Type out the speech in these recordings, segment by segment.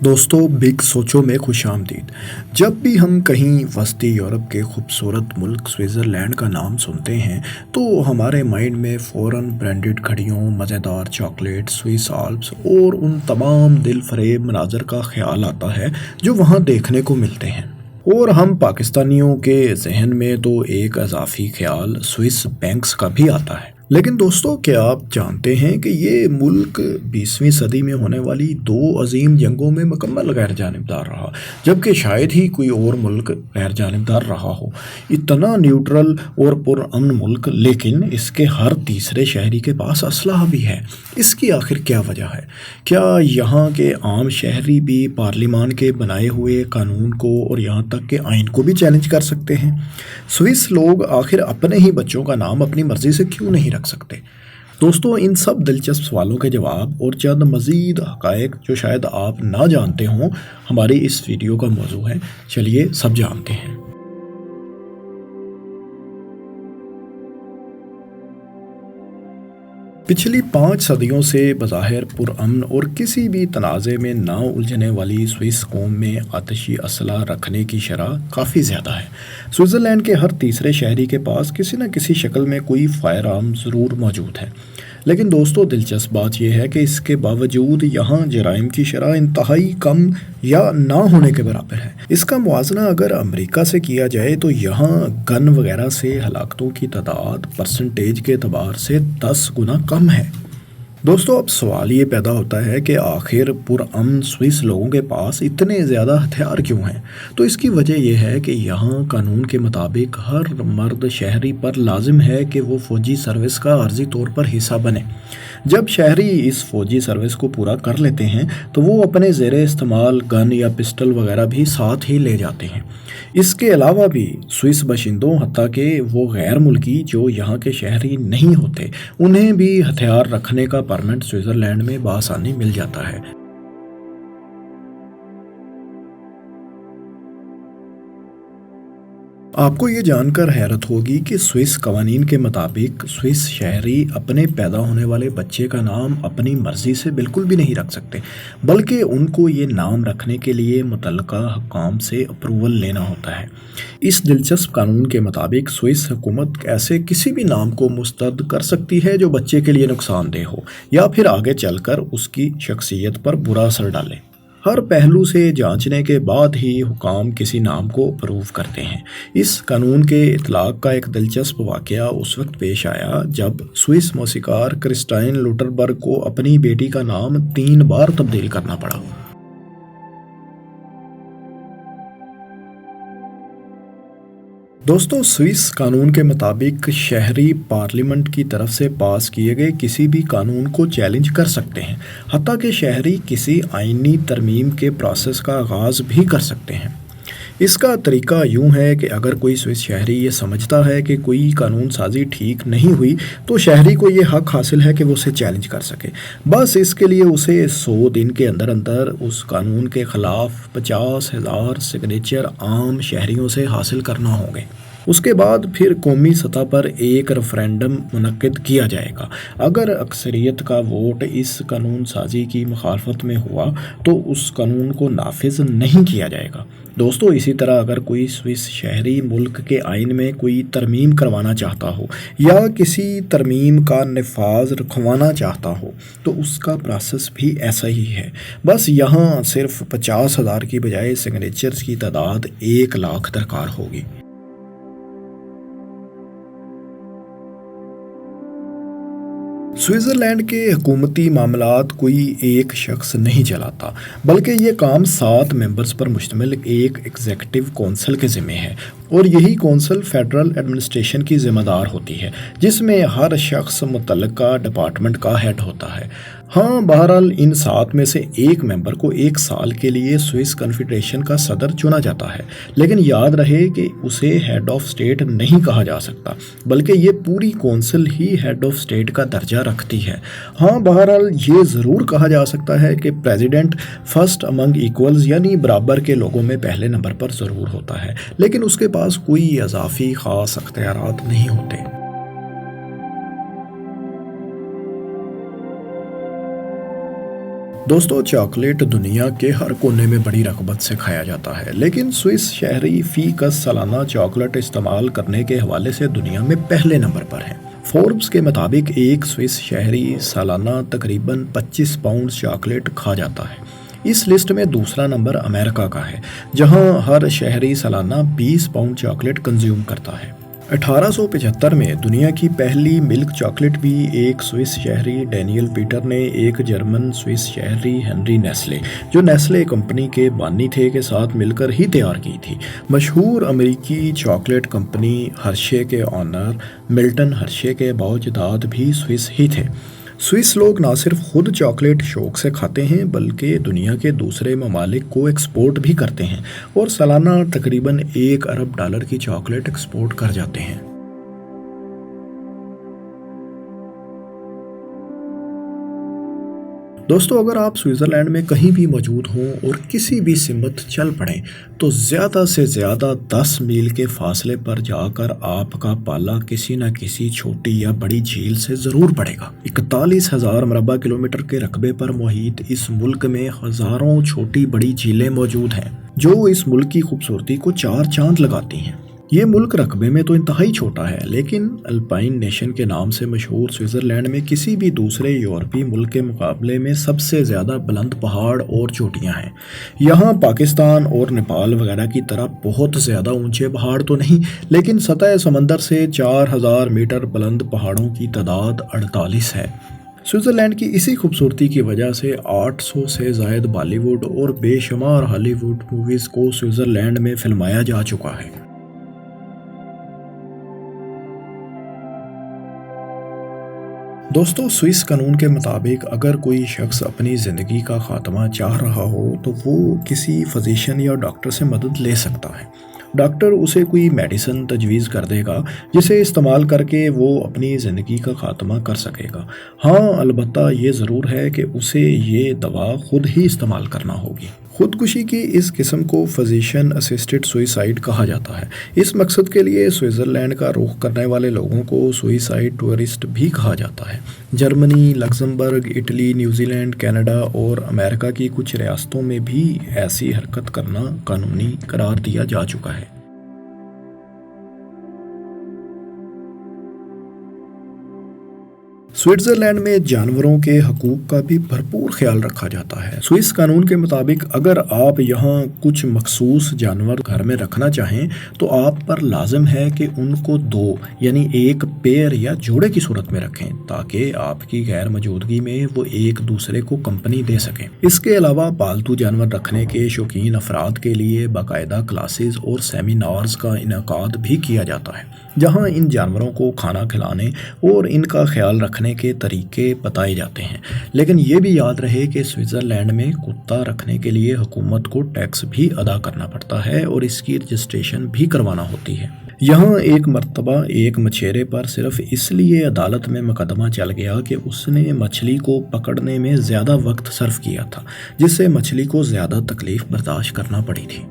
دوستو بگ سوچو میں خوش آمدید۔ جب بھی ہم کہیں وسطی یورپ کے خوبصورت ملک سوئٹزرلینڈ کا نام سنتے ہیں تو ہمارے مائنڈ میں فوراً برانڈڈ گھڑیوں، مزیدار چاکلیٹ، سوئس آلپس اور ان تمام دل فریب مناظر کا خیال آتا ہے جو وہاں دیکھنے کو ملتے ہیں۔ اور ہم پاکستانیوں کے ذہن میں تو ایک اضافی خیال سوئس بینکس کا بھی آتا ہے۔ لیکن دوستو، کیا آپ جانتے ہیں کہ یہ ملک 20ویں صدی میں ہونے والی دو عظیم جنگوں میں مکمل غیر جانبدار رہا، جبکہ شاید ہی کوئی اور ملک غیر جانبدار رہا ہو۔ اتنا نیوٹرل اور پرامن ملک، لیکن اس کے ہر تیسرے شہری کے پاس اسلحہ بھی ہے۔ اس کی آخر کیا وجہ ہے؟ کیا یہاں کے عام شہری بھی پارلیمان کے بنائے ہوئے قانون کو اور یہاں تک کہ آئین کو بھی چیلنج کر سکتے ہیں؟ سوئس لوگ آخر اپنے ہی بچوں کا نام اپنی مرضی سے کیوں نہیں رکھ سکتے؟ دوستو، ان سب دلچسپ سوالوں کے جواب اور چند مزید حقائق جو شاید آپ نہ جانتے ہوں ہماری اس ویڈیو کا موضوع ہے۔ چلیے سب جانتے ہیں۔ پچھلی 5 صدیوں سے بظاہر پرامن اور کسی بھی تنازع میں نہ الجھنے والی سوئس قوم میں آتشی اسلحہ رکھنے کی شرح کافی زیادہ ہے۔ سوئٹزرلینڈ کے ہر تیسرے شہری کے پاس کسی نہ کسی شکل میں کوئی فائر آرم ضرور موجود ہے۔ لیکن دوستو، دلچسپ بات یہ ہے کہ اس کے باوجود یہاں جرائم کی شرح انتہائی کم یا نہ ہونے کے برابر ہے۔ اس کا موازنہ اگر امریکہ سے کیا جائے تو یہاں گن وغیرہ سے ہلاکتوں کی تعداد پرسنٹیج کے اعتبار سے 10 گنا کم ہے۔ دوستو، اب سوال یہ پیدا ہوتا ہے کہ آخر پرامن سوئس لوگوں کے پاس اتنے زیادہ ہتھیار کیوں ہیں؟ تو اس کی وجہ یہ ہے کہ یہاں قانون کے مطابق ہر مرد شہری پر لازم ہے کہ وہ فوجی سروس کا عارضی طور پر حصہ بنے۔ جب شہری اس فوجی سروس کو پورا کر لیتے ہیں تو وہ اپنے زیر استعمال گن یا پسٹل وغیرہ بھی ساتھ ہی لے جاتے ہیں۔ اس کے علاوہ بھی سوئس باشندوں، حتیٰ کہ وہ غیر ملکی جو یہاں کے شہری نہیں ہوتے، انہیں بھی ہتھیار رکھنے کا پرمٹ سوئٹزرلینڈ میں بآسانی مل جاتا ہے۔ آپ کو یہ جان کر حیرت ہوگی کہ سوئس قوانین کے مطابق سوئس شہری اپنے پیدا ہونے والے بچے کا نام اپنی مرضی سے بالکل بھی نہیں رکھ سکتے، بلکہ ان کو یہ نام رکھنے کے لیے متعلقہ حکام سے اپروول لینا ہوتا ہے۔ اس دلچسپ قانون کے مطابق سوئس حکومت ایسے کسی بھی نام کو مسترد کر سکتی ہے جو بچے کے لیے نقصان دہ ہو یا پھر آگے چل کر اس کی شخصیت پر برا اثر ڈالے۔ ہر پہلو سے جانچنے کے بعد ہی حکام کسی نام کو اپروو کرتے ہیں۔ اس قانون کے اطلاق کا ایک دلچسپ واقعہ اس وقت پیش آیا جب سوئس موسیقار کرسٹائن لوٹربرگ کو اپنی بیٹی کا نام 3 بار تبدیل کرنا پڑا۔ دوستو، سوئس قانون کے مطابق شہری پارلیمنٹ کی طرف سے پاس کیے گئے کسی بھی قانون کو چیلنج کر سکتے ہیں، حتیٰ کہ شہری کسی آئینی ترمیم کے پروسیس کا آغاز بھی کر سکتے ہیں۔ اس کا طریقہ یوں ہے کہ اگر کوئی سوئس شہری یہ سمجھتا ہے کہ کوئی قانون سازی ٹھیک نہیں ہوئی تو شہری کو یہ حق حاصل ہے کہ وہ اسے چیلنج کر سکے۔ بس اس کے لیے اسے 100 دن کے اندر اندر اس قانون کے خلاف 50,000 سگنیچر عام شہریوں سے حاصل کرنا ہوں گے۔ اس کے بعد پھر قومی سطح پر ایک ریفرینڈم منعقد کیا جائے گا۔ اگر اکثریت کا ووٹ اس قانون سازی کی مخالفت میں ہوا تو اس قانون کو نافذ نہیں کیا جائے گا۔ دوستو، اسی طرح اگر کوئی سوئس شہری ملک کے آئین میں کوئی ترمیم کروانا چاہتا ہو یا کسی ترمیم کا نفاذ رکھوانا چاہتا ہو تو اس کا پروسیس بھی ایسا ہی ہے۔ بس یہاں صرف 50,000 کی بجائے سگنیچرز کی تعداد 1,00,000 درکار ہوگی۔ سوئٹزرلینڈ کے حکومتی معاملات کوئی ایک شخص نہیں چلاتا، بلکہ یہ کام 7 ممبرز پر مشتمل ایک ایگزیکٹو کونسل کے ذمہ ہے، اور یہی کونسل فیڈرل ایڈمنسٹریشن کی ذمہ دار ہوتی ہے، جس میں ہر شخص متعلقہ ڈپارٹمنٹ کا ہیڈ ہوتا ہے۔ ہاں، بہرحال ان 7 میں سے ایک ممبر کو 1 سال کے لیے سوئس کنفیڈریشن کا صدر چنا جاتا ہے، لیکن یاد رہے کہ اسے ہیڈ آف اسٹیٹ نہیں کہا جا سکتا، بلکہ یہ پوری council he had of state کا درجہ رکھتی ہے۔ ہاں، بہرحال یہ ضرور کہا جا سکتا ہے کہ پریزیڈنٹ فرسٹ امنگ ایکولز، یعنی برابر کے لوگوں میں پہلے نمبر پر ضرور ہوتا ہے، لیکن اس کے پاس کوئی اضافی خاص اختیارات نہیں ہوتے۔ دوستو چاکلیٹ دنیا کے ہر کونے میں بڑی رغبت سے کھایا جاتا ہے، لیکن سوئس شہری فی کس سالانہ چاکلیٹ استعمال کرنے کے حوالے سے دنیا میں پہلے نمبر پر ہیں۔ فوربس کے مطابق ایک سوئس شہری سالانہ تقریباً 25 پاؤنڈ چاکلیٹ کھا جاتا ہے۔ اس لسٹ میں دوسرا نمبر امریکہ کا ہے، جہاں ہر شہری سالانہ 20 پاؤنڈ چاکلیٹ کنزیوم کرتا ہے۔ 1875 میں دنیا کی پہلی ملک چاکلیٹ بھی ایک سوئس شہری ڈینیل پیٹر نے ایک جرمن سوئس شہری ہنری نیسلے، جو نیسلے کمپنی کے بانی تھے، کے ساتھ مل کر ہی تیار کی تھی۔ مشہور امریکی چاکلیٹ کمپنی ہرشے کے آنر ملٹن ہرشے کے بااجداد بھی سوئس ہی تھے۔ سوئس لوگ نہ صرف خود چاکلیٹ شوق سے کھاتے ہیں بلکہ دنیا کے دوسرے ممالک کو ایکسپورٹ بھی کرتے ہیں اور سالانہ تقریباً $1 ارب کی چاکلیٹ ایکسپورٹ کر جاتے ہیں۔ دوستو اگر آپ سوئٹزرلینڈ میں کہیں بھی موجود ہوں اور کسی بھی سمت چل پڑیں تو زیادہ سے زیادہ 10 میل کے فاصلے پر جا کر آپ کا پالا کسی نہ کسی چھوٹی یا بڑی جھیل سے ضرور پڑے گا۔ 41,000 مربع کلومیٹر کے رقبے پر محیط اس ملک میں ہزاروں چھوٹی بڑی جھیلیں موجود ہیں جو اس ملک کی خوبصورتی کو 4 چاند لگاتی ہیں۔ یہ ملک رقبے میں تو انتہائی چھوٹا ہے، لیکن الپائن نیشن کے نام سے مشہور سوئٹزرلینڈ میں کسی بھی دوسرے یورپی ملک کے مقابلے میں سب سے زیادہ بلند پہاڑ اور چوٹیاں ہیں۔ یہاں پاکستان اور نیپال وغیرہ کی طرح بہت زیادہ اونچے پہاڑ تو نہیں، لیکن سطح سمندر سے 4,000 میٹر بلند پہاڑوں کی تعداد 48 ہے۔ سوئٹزرلینڈ کی اسی خوبصورتی کی وجہ سے 800 سے زائد بالی ووڈ اور بے شمار ہالی ووڈ موویز کو سوئٹزرلینڈ میں فلمایا جا چکا ہے۔ دوستو سوئس قانون کے مطابق اگر کوئی شخص اپنی زندگی کا خاتمہ چاہ رہا ہو تو وہ کسی فزیشین یا ڈاکٹر سے مدد لے سکتا ہے۔ ڈاکٹر اسے کوئی میڈیسن تجویز کر دے گا جسے استعمال کر کے وہ اپنی زندگی کا خاتمہ کر سکے گا۔ ہاں، البتہ یہ ضرور ہے کہ اسے یہ دوا خود ہی استعمال کرنا ہوگی۔ خودکشی کی اس قسم کو فزیشین اسسٹڈ سوئسائیڈ کہا جاتا ہے۔ اس مقصد کے لیے سوئٹزرلینڈ کا رخ کرنے والے لوگوں کو سوئسائیڈ ٹورسٹ بھی کہا جاتا ہے۔ Germany, Luxembourg, Italy, New Zealand, Canada اور امریکہ کی کچھ ریاستوں میں بھی ایسی حرکت کرنا قانونی قرار دیا جا چکا ہے۔ سوئٹزرلینڈ میں جانوروں کے حقوق کا بھی بھرپور خیال رکھا جاتا ہے۔ سوئس قانون کے مطابق اگر آپ یہاں کچھ مخصوص جانور گھر میں رکھنا چاہیں تو آپ پر لازم ہے کہ ان کو 2 یعنی ایک پیر یا جوڑے کی صورت میں رکھیں تاکہ آپ کی غیر موجودگی میں وہ ایک دوسرے کو کمپنی دے سکیں۔ اس کے علاوہ پالتو جانور رکھنے کے شوقین افراد کے لیے باقاعدہ کلاسز اور سیمینارز کا انعقاد بھی کیا جاتا ہے، جہاں ان جانوروں کو کھانا کھلانے اور ان کا خیال رکھنے کے طریقے بتائے جاتے ہیں۔ لیکن یہ بھی یاد رہے کہ سوئٹزرلینڈ میں کتا رکھنے کے لیے حکومت کو ٹیکس بھی ادا کرنا پڑتا ہے اور اس کی رجسٹریشن بھی کروانا ہوتی ہے۔ یہاں ایک مرتبہ ایک مچھیرے پر صرف اس لیے عدالت میں مقدمہ چل گیا کہ اس نے مچھلی کو پکڑنے میں زیادہ وقت صرف کیا تھا، جس سے مچھلی کو زیادہ تکلیف برداشت کرنا پڑی تھی۔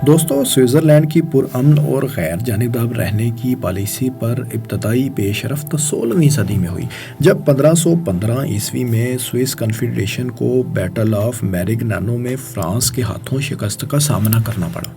دوستو سوئٹزرلینڈ کی پرامن اور غیر جانبدار رہنے کی پالیسی پر ابتدائی پیش رفت 16ویں صدی میں ہوئی، جب 1515 عیسوی میں سوئس کنفیڈریشن کو بیٹل آف میریگنانو میں فرانس کے ہاتھوں شکست کا سامنا کرنا پڑا۔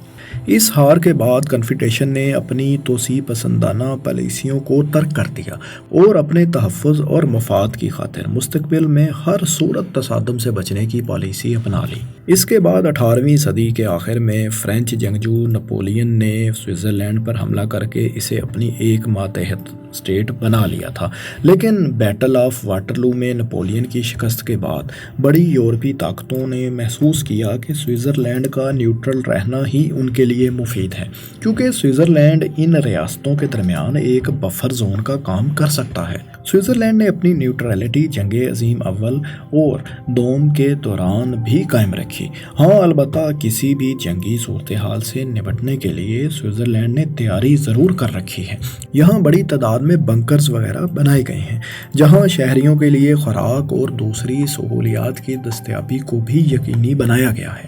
اس ہار کے بعد کنفیڈریشن نے اپنی توسیع پسندانہ پالیسیوں کو ترک کر دیا اور اپنے تحفظ اور مفاد کی خاطر مستقبل میں ہر صورت تصادم سے بچنے کی پالیسی اپنا لی۔ اس کے بعد 18ویں صدی کے آخر میں فرینچ جنگجو نپولین نے سوئٹزرلینڈ پر حملہ کر کے اسے اپنی ایک ماتحت اسٹیٹ بنا لیا تھا، لیکن بیٹل آف واٹرلو میں نپولین کی شکست کے بعد بڑی یورپی طاقتوں نے محسوس کیا کہ سوئٹزرلینڈ کا نیوٹرل رہنا ہی ان کے لیے مفید ہے، کیونکہ سوئٹزرلینڈ ان ریاستوں کے درمیان ایک بفر زون کا کام کر سکتا ہے۔ سوئٹزرلینڈ نے اپنی نیوٹرلٹی جنگ عظیم اول اور دوم کے دوران بھی قائم رکھی۔ ہاں، البتہ کسی بھی جنگی صورتحال سے نمٹنے کے لیے سوئٹزرلینڈ نے تیاری ضرور کر رکھی ہے۔ یہاں بڑی تعداد میں بنکرز وغیرہ بنائے گئے ہیں جہاں شہریوں کے لیے خوراک اور دوسری سہولیات کی دستیابی کو بھی یقینی بنایا گیا ہے۔